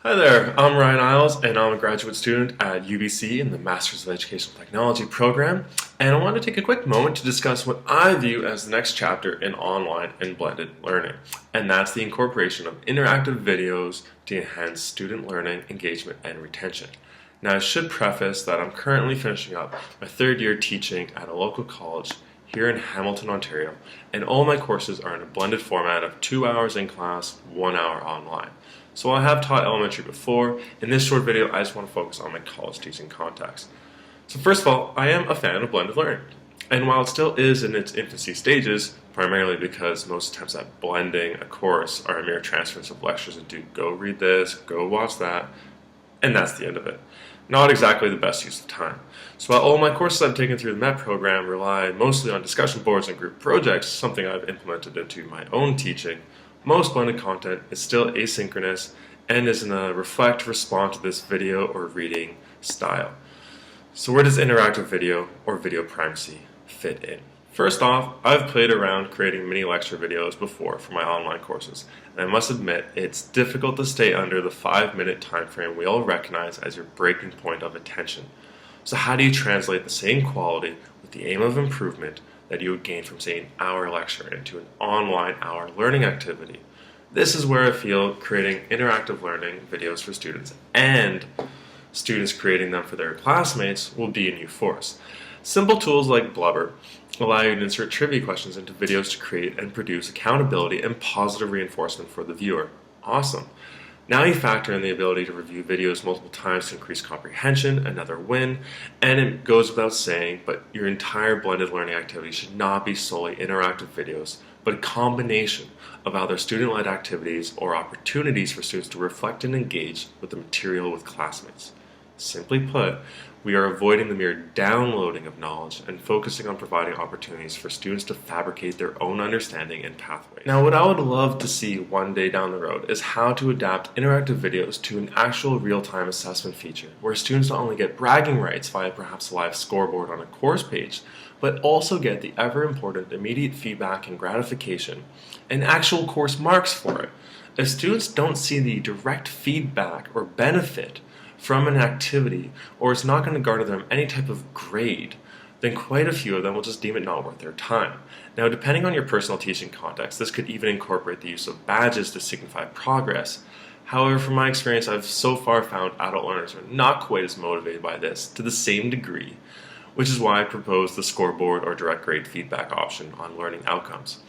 Hi there, I'm Ryan Isles and I'm a graduate student at UBC in the Masters of Educational Technology program, and I want to take a quick moment to discuss what I view as the next chapter in online and blended learning, and that's the incorporation of interactive videos to enhance student learning, engagement, and retention. Now, I should preface that I'm currently finishing up my third year teaching at a local college here in Hamilton, Ontario, and all my courses are in a blended format of 2 hours in class, 1 hour online. So while I have taught elementary before, in this short video I just want to focus on my college teaching context. So first of all, I am a fan of blended learning. And while it still is in its infancy stages, primarily because most attempts at blending a course are a mere transference of lectures into go read this, go watch that, and that's the end of it. Not exactly the best use of time. So while all my courses I've taken through the MET program rely mostly on discussion boards and group projects, something I've implemented into my own teaching, most blended content is still asynchronous and is in a reflect response to this video or reading style. So where does interactive video or video primacy fit in? First off, I've played around creating mini lecture videos before for my online courses, and I must admit it's difficult to stay under the 5-minute time frame we all recognize as your breaking point of attention. So how do you translate the same quality with the aim of improvement that you would gain from, say, an hour lecture into an online hour learning activity? This is where I feel creating interactive learning videos for students and students creating them for their classmates will be a new force. Simple tools like Blubber allow you to insert trivia questions into videos to create and produce accountability and positive reinforcement for the viewer. Awesome. Now you factor in the ability to review videos multiple times to increase comprehension, another win, and it goes without saying, but your entire blended learning activity should not be solely interactive videos, but a combination of either student-led activities or opportunities for students to reflect and engage with the material with classmates. Simply put, we are avoiding the mere downloading of knowledge and focusing on providing opportunities for students to fabricate their own understanding and pathways. Now, what I would love to see one day down the road is how to adapt interactive videos to an actual real-time assessment feature, where students not only get bragging rights via perhaps a live scoreboard on a course page, but also get the ever-important immediate feedback and gratification and actual course marks for it. If students don't see the direct feedback or benefit from an activity, or it's not going to garner them any type of grade, then quite a few of them will just deem it not worth their time. Now, depending on your personal teaching context, this could even incorporate the use of badges to signify progress. However, from my experience, I've so far found adult learners are not quite as motivated by this to the same degree, which is why I propose the scoreboard or direct grade feedback option on learning outcomes.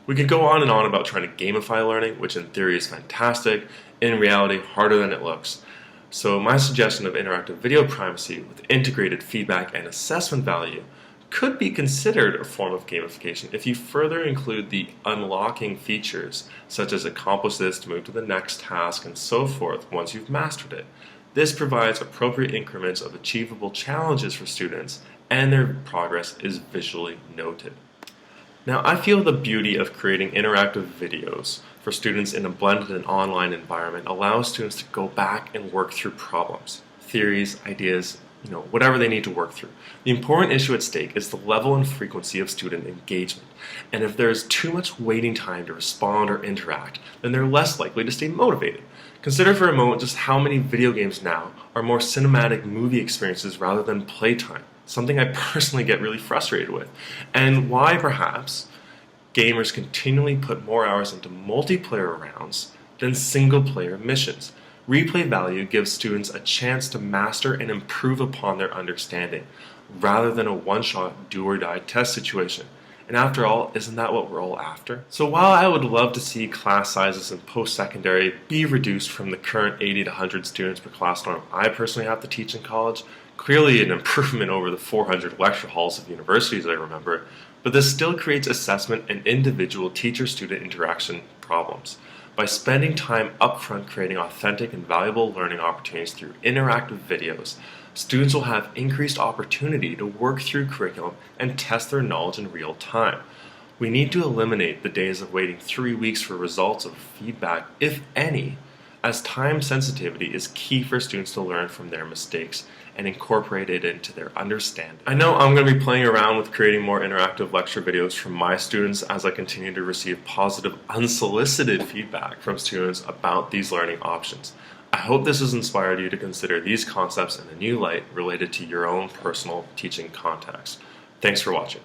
We could go on and on about trying to gamify learning, which in theory is fantastic, in reality harder than it looks. So my suggestion of interactive video primacy with integrated feedback and assessment value could be considered a form of gamification if you further include the unlocking features, such as accomplish this to move to the next task and so forth once you've mastered it. This provides appropriate increments of achievable challenges for students, and their progress is visually noted. Now, I feel the beauty of creating interactive videos for students in a blended and online environment allows students to go back and work through problems, theories, ideas, whatever they need to work through. The important issue at stake is the level and frequency of student engagement. And if there is too much waiting time to respond or interact, then they're less likely to stay motivated. Consider for a moment just how many video games now are more cinematic movie experiences rather than playtime, something I personally get really frustrated with, and why perhaps gamers continually put more hours into multiplayer rounds than single-player missions. Replay value gives students a chance to master and improve upon their understanding, rather than a one-shot do-or-die test situation. And after all, isn't that what we're all after? So while I would love to see class sizes in post-secondary be reduced from the current 80 to 100 students per class norm I personally have to teach in college, clearly an improvement over the 400 lecture halls of universities I remember, but this still creates assessment and individual teacher-student interaction problems. By spending time upfront creating authentic and valuable learning opportunities through interactive videos, students will have increased opportunity to work through curriculum and test their knowledge in real time. We need to eliminate the days of waiting 3 weeks for results of feedback, if any, as time sensitivity is key for students to learn from their mistakes and incorporate it into their understanding. I know I'm going to be playing around with creating more interactive lecture videos from my students as I continue to receive positive, unsolicited feedback from students about these learning options. I hope this has inspired you to consider these concepts in a new light related to your own personal teaching context. Thanks for watching.